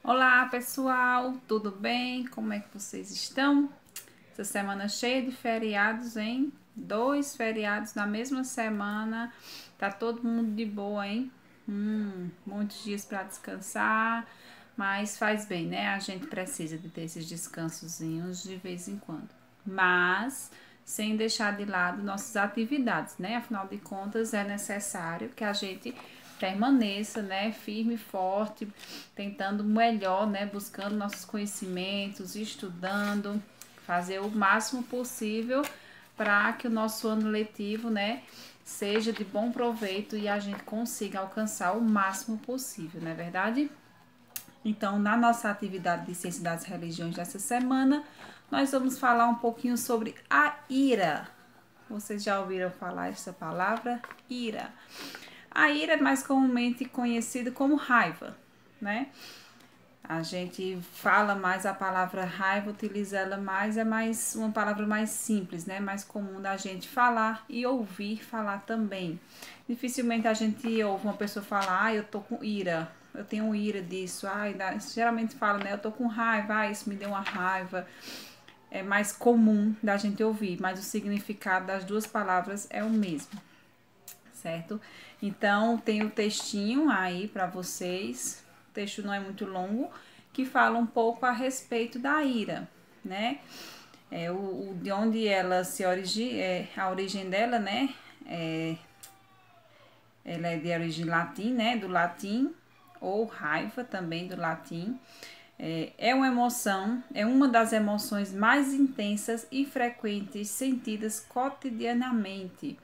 Olá pessoal, tudo bem? Como é que vocês estão? Essa semana cheia de feriados, hein? 2 feriados na mesma semana, tá todo mundo de boa, hein? Muitos dias para descansar, mas faz bem, né? A gente precisa de ter esses descansozinhos de vez em quando, mas sem deixar de lado nossas atividades, né? Afinal de contas, é necessário que a gente permaneça, né, firme e forte, tentando melhor, né, buscando nossos conhecimentos, estudando, fazer o máximo possível para que o nosso ano letivo, né, seja de bom proveito e a gente consiga alcançar o máximo possível, não é verdade? Então, na nossa atividade de Ciência das Religiões dessa semana, nós vamos falar um pouquinho sobre a ira. Vocês já ouviram falar essa palavra? Ira. A ira é mais comumente conhecida como raiva, né? A gente fala mais a palavra raiva, utiliza ela mais, é mais uma palavra mais simples, né? Mais comum da gente falar e ouvir falar também. Dificilmente a gente ouve uma pessoa falar, eu tô com ira, eu tenho ira disso, geralmente fala, né? Eu tô com raiva, isso me deu uma raiva. É mais comum da gente ouvir, mas o significado das duas palavras é o mesmo, certo? Então, tem o textinho aí para vocês. O texto não é muito longo, que fala um pouco a respeito da ira, né? De onde ela se origina, a origem dela, né? Ela é de origem latim, né? Do latim, ou raiva também do latim. É uma emoção, é uma das emoções mais intensas e frequentes sentidas cotidianamente.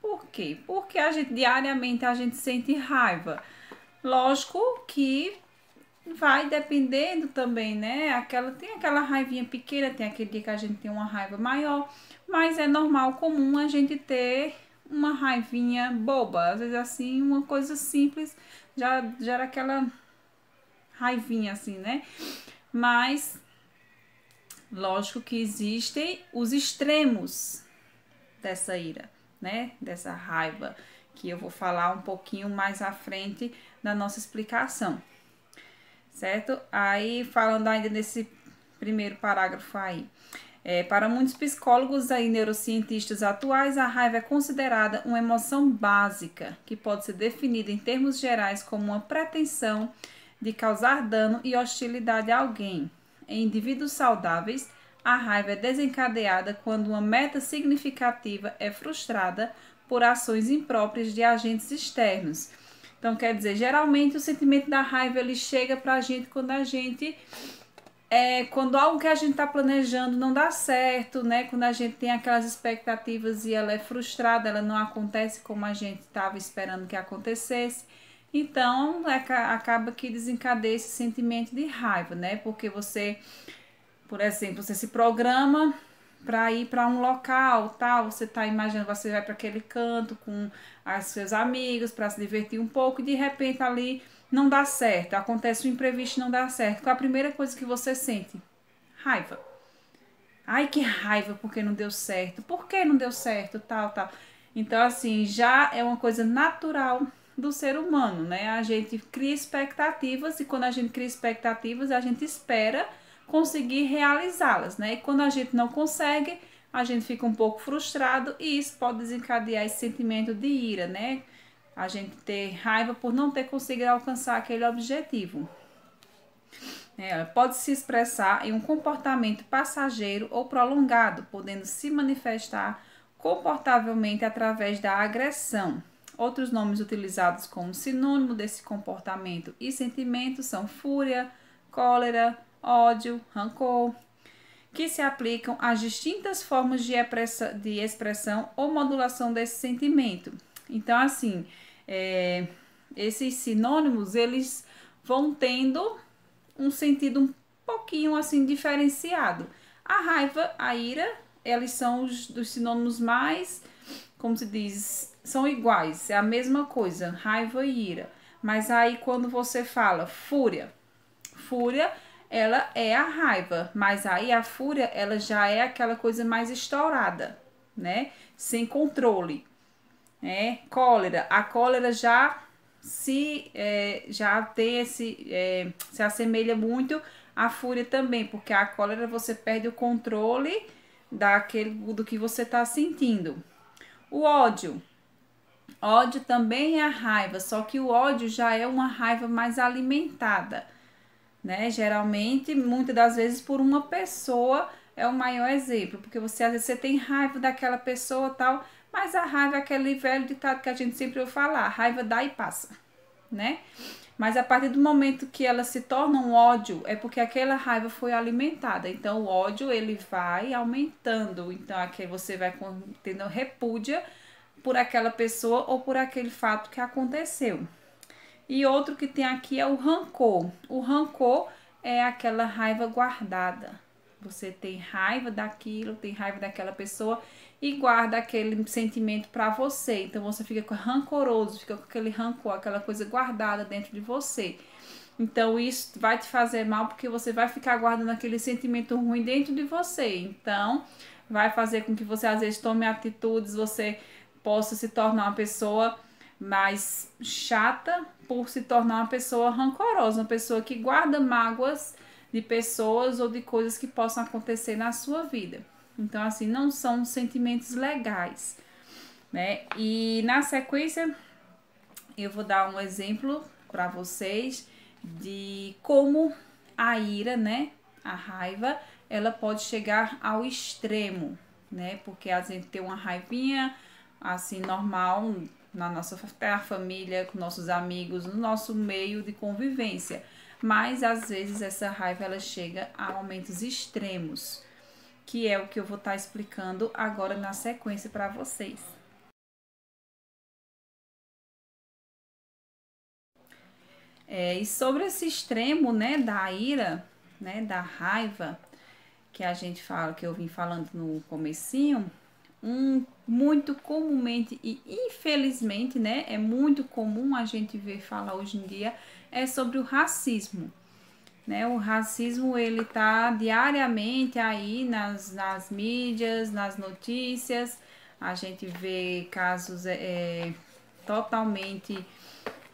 Por quê? Porque diariamente a gente sente raiva. Lógico que vai dependendo também, né? Tem aquela raivinha pequena, tem aquele dia que a gente tem uma raiva maior, mas é normal, comum a gente ter uma raivinha boba. Às vezes assim, uma coisa simples já gera aquela raivinha assim, né? Mas lógico que existem os extremos dessa ira, né? Dessa raiva, que eu vou falar um pouquinho mais à frente da nossa explicação, certo? Aí, falando ainda nesse primeiro parágrafo aí. Para muitos psicólogos e neurocientistas atuais, a raiva é considerada uma emoção básica, que pode ser definida em termos gerais como uma pretensão de causar dano e hostilidade a alguém. Em indivíduos saudáveis, a raiva é desencadeada quando uma meta significativa é frustrada por ações impróprias de agentes externos. Então, quer dizer, geralmente o sentimento da raiva ele chega para a gente quando algo que a gente está planejando não dá certo, né? Quando a gente tem aquelas expectativas e ela é frustrada, ela não acontece como a gente estava esperando que acontecesse. Então, acaba que desencadeia esse sentimento de raiva, né? Porque você, por exemplo, você se programa para ir para um local, tal, você tá imaginando, você vai para aquele canto com os seus amigos para se divertir um pouco e de repente ali não dá certo, acontece um imprevisto e não dá certo. Qual a primeira coisa que você sente? Raiva. Ai, que raiva porque não deu certo. Por que não deu certo? Tal, tal. Então, assim, já é uma coisa natural do ser humano, né? A gente cria expectativas e quando a gente cria expectativas, a gente espera conseguir realizá-las, né? E quando a gente não consegue, a gente fica um pouco frustrado e isso pode desencadear esse sentimento de ira, né? A gente ter raiva por não ter conseguido alcançar aquele objetivo. Pode se expressar em um comportamento passageiro ou prolongado, podendo se manifestar comportavelmente através da agressão. Outros nomes utilizados como sinônimo desse comportamento e sentimento são fúria, cólera, ódio, rancor, que se aplicam às distintas formas de expressão ou modulação desse sentimento. Então, assim, esses sinônimos, eles vão tendo um sentido um pouquinho assim diferenciado. A raiva, a ira, eles são dos sinônimos mais, como se diz, são iguais, é a mesma coisa, raiva e ira. Mas aí quando você fala fúria, fúria, ela é a raiva, mas aí a fúria, ela já é aquela coisa mais estourada, né? Sem controle, né? Cólera, a cólera já já tem se assemelha muito à fúria também, porque a cólera você perde o controle do que você está sentindo. O ódio. Ódio também é a raiva, só que o ódio já é uma raiva mais alimentada, né? Geralmente, muitas das vezes por uma pessoa é o maior exemplo, porque você às vezes você tem raiva daquela pessoa tal, mas a raiva é aquele velho ditado que a gente sempre ouve falar, raiva dá e passa, né? Mas a partir do momento que ela se torna um ódio, é porque aquela raiva foi alimentada. Então o ódio ele vai aumentando. Então aqui você vai tendo repúdia por aquela pessoa ou por aquele fato que aconteceu. E outro que tem aqui é o rancor. O rancor é aquela raiva guardada. Você tem raiva daquilo, tem raiva daquela pessoa e guarda aquele sentimento para você. Então você fica rancoroso, fica com aquele rancor, aquela coisa guardada dentro de você. Então isso vai te fazer mal porque você vai ficar guardando aquele sentimento ruim dentro de você. Então vai fazer com que você às vezes tome atitudes, você possa se tornar uma pessoa mais chata por se tornar uma pessoa rancorosa, uma pessoa que guarda mágoas de pessoas ou de coisas que possam acontecer na sua vida. Então, assim, não são sentimentos legais, né? E na sequência, eu vou dar um exemplo para vocês de como a ira, né? A raiva, ela pode chegar ao extremo, né? Porque a gente tem uma raivinha, assim, normal na nossa família, com nossos amigos, no nosso meio de convivência. Mas às vezes essa raiva ela chega a momentos extremos, que é o que eu vou estar explicando agora na sequência para vocês. E sobre esse extremo, né, da ira, né, da raiva, que a gente fala, que eu vim falando no comecinho, muito comumente e infelizmente, né, é muito comum a gente ver falar hoje em dia, é sobre o racismo. Né? O racismo, ele tá diariamente aí nas mídias, nas notícias, a gente vê casos totalmente,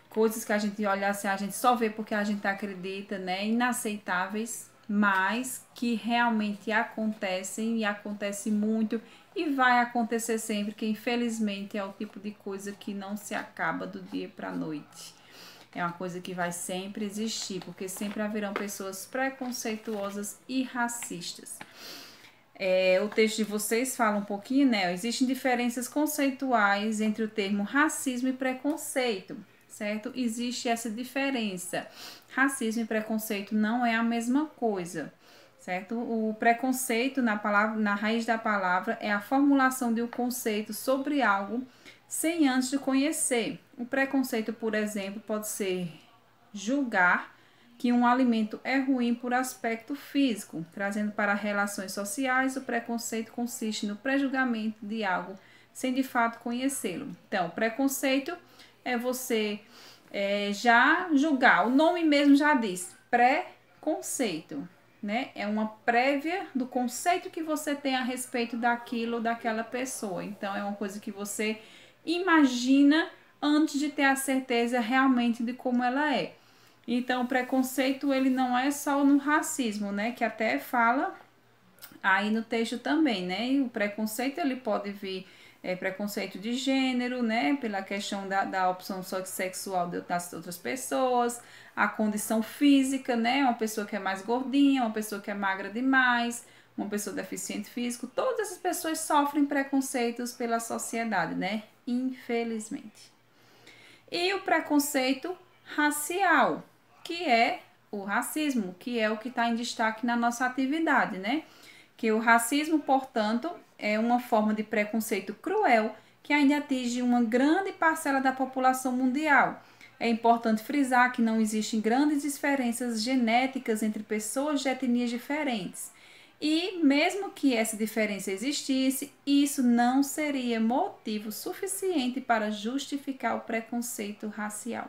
coisas que a gente olha assim, a gente só vê porque a gente acredita, né? Inaceitáveis, mas que realmente acontecem e acontece muito e vai acontecer sempre, que infelizmente é o tipo de coisa que não se acaba do dia para a noite. É uma coisa que vai sempre existir, porque sempre haverão pessoas preconceituosas e racistas. O texto de vocês fala um pouquinho, né? Existem diferenças conceituais entre o termo racismo e preconceito, certo? Existe essa diferença. Racismo e preconceito não é a mesma coisa, certo? O preconceito, na raiz da palavra, é a formulação de um conceito sobre algo sem antes de conhecer. O preconceito, por exemplo, pode ser julgar que um alimento é ruim por aspecto físico. Trazendo para relações sociais, o preconceito consiste no pré-julgamento de algo sem de fato conhecê-lo. Então, preconceito é você já julgar. O nome mesmo já diz, preconceito, né? É uma prévia do conceito que você tem a respeito daquilo ou daquela pessoa. Então, é uma coisa que você imagina antes de ter a certeza realmente de como ela é. Então, o preconceito, ele não é só no racismo, né? Que até fala aí no texto também, né? E o preconceito, ele pode vir preconceito de gênero, né? Pela questão da opção sexual das outras pessoas, a condição física, né? Uma pessoa que é mais gordinha, uma pessoa que é magra demais, uma pessoa deficiente físico. Todas essas pessoas sofrem preconceitos pela sociedade, né? Infelizmente. E o preconceito racial, que é o racismo, que é o que está em destaque na nossa atividade, né? Que o racismo, portanto, é uma forma de preconceito cruel que ainda atinge uma grande parcela da população mundial. É importante frisar que não existem grandes diferenças genéticas entre pessoas de etnias diferentes. E mesmo que essa diferença existisse, isso não seria motivo suficiente para justificar o preconceito racial.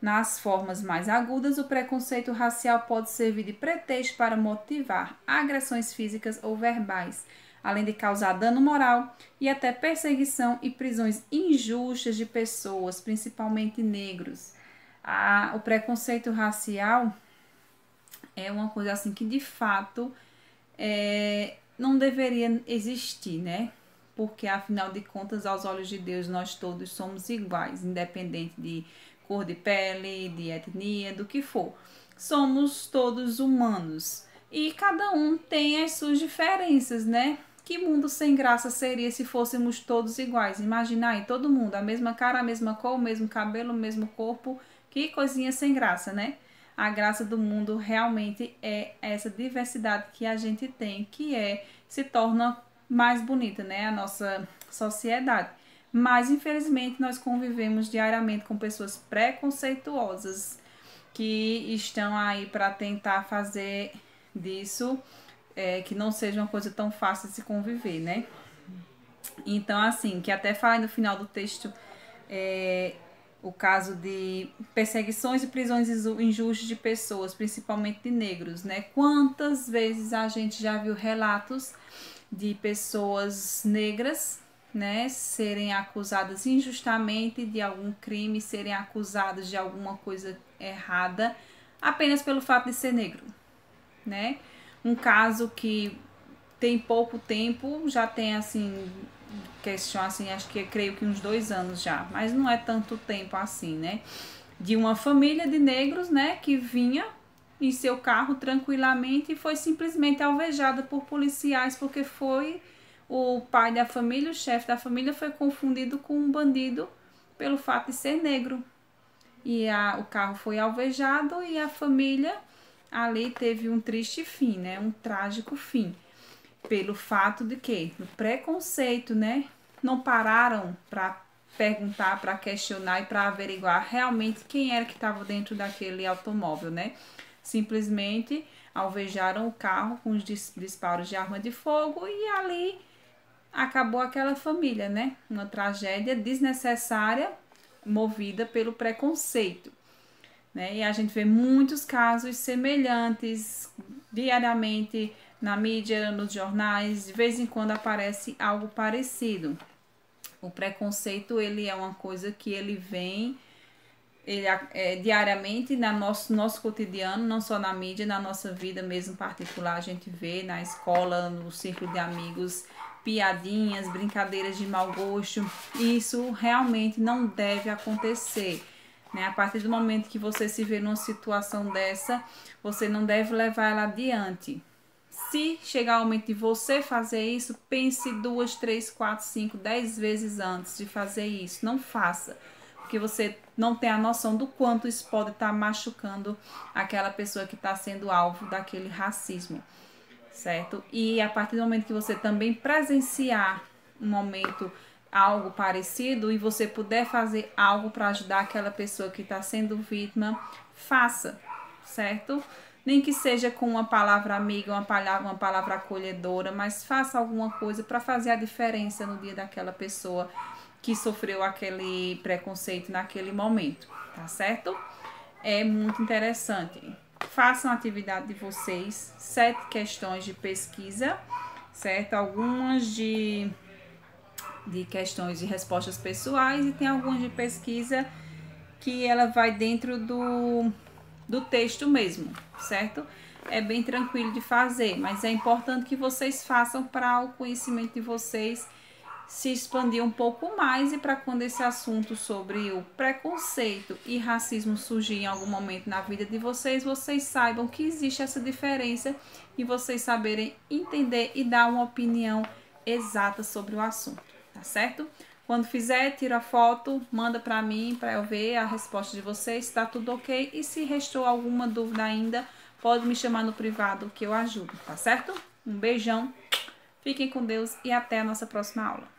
Nas formas mais agudas, o preconceito racial pode servir de pretexto para motivar agressões físicas ou verbais, além de causar dano moral e até perseguição e prisões injustas de pessoas, principalmente negros. O preconceito racial é uma coisa assim que de fato não deveria existir, né? Porque afinal de contas, aos olhos de Deus, nós todos somos iguais, independente de cor de pele, de etnia, do que for. Somos todos humanos e cada um tem as suas diferenças, né? Que mundo sem graça seria se fôssemos todos iguais? Imagina aí, todo mundo, a mesma cara, a mesma cor, o mesmo cabelo, o mesmo corpo. Que coisinha sem graça, né? A graça do mundo realmente é essa diversidade que a gente tem, que se torna mais bonita, né? A nossa sociedade. Mas, infelizmente, nós convivemos diariamente com pessoas preconceituosas que estão aí para tentar fazer disso que não seja uma coisa tão fácil de se conviver, né? Então, assim, que até fala no final do texto o caso de perseguições e prisões injustas de pessoas, principalmente de negros, né? Quantas vezes a gente já viu relatos de pessoas negras, né, serem acusadas injustamente de algum crime, serem acusadas de alguma coisa errada, apenas pelo fato de ser negro, né? Um caso que tem pouco tempo, já tem assim, questão assim, acho que creio que uns 2 anos já, mas não é tanto tempo assim, né? De uma família de negros, né, que vinha em seu carro tranquilamente e foi simplesmente alvejada por policiais porque foi o pai da família, o chefe da família foi confundido com um bandido pelo fato de ser negro. E o carro foi alvejado e a família ali teve um triste fim, né? Um trágico fim. Pelo fato de que? Do preconceito, né? Não pararam para perguntar, para questionar e para averiguar realmente quem era que estava dentro daquele automóvel, né? Simplesmente alvejaram o carro com os disparos de arma de fogo e ali acabou aquela família, né? Uma tragédia desnecessária movida pelo preconceito, né? E a gente vê muitos casos semelhantes diariamente na mídia, nos jornais, de vez em quando aparece algo parecido. O preconceito, ele é uma coisa que ele vem diariamente no nosso cotidiano, não só na mídia, na nossa vida mesmo particular, a gente vê na escola, no círculo de amigos, piadinhas, brincadeiras de mau gosto. Isso realmente não deve acontecer, né? A partir do momento que você se vê numa situação dessa, você não deve levar ela adiante. Se chegar o momento de você fazer isso, pense 2, 3, 4, 5, 10 vezes antes de fazer isso. Não faça, porque você não tem a noção do quanto isso pode estar machucando aquela pessoa que está sendo alvo daquele racismo, certo? E a partir do momento que você também presenciar um momento, algo parecido, e você puder fazer algo para ajudar aquela pessoa que está sendo vítima, faça, certo? Nem que seja com uma palavra amiga, uma palavra acolhedora, mas faça alguma coisa para fazer a diferença no dia daquela pessoa que sofreu aquele preconceito naquele momento, tá certo? É muito interessante. Façam a atividade de vocês, 7 questões de pesquisa, certo? Algumas de questões de respostas pessoais e tem algumas de pesquisa que ela vai dentro do texto mesmo, certo? É bem tranquilo de fazer, mas é importante que vocês façam para o conhecimento de vocês se expandir um pouco mais e para quando esse assunto sobre o preconceito e racismo surgir em algum momento na vida de vocês, vocês saibam que existe essa diferença e vocês saberem entender e dar uma opinião exata sobre o assunto, tá certo? Quando fizer, tira a foto, manda para mim para eu ver a resposta de vocês, se tá tudo ok. E se restou alguma dúvida ainda, pode me chamar no privado que eu ajudo, tá certo? Um beijão, fiquem com Deus e até a nossa próxima aula.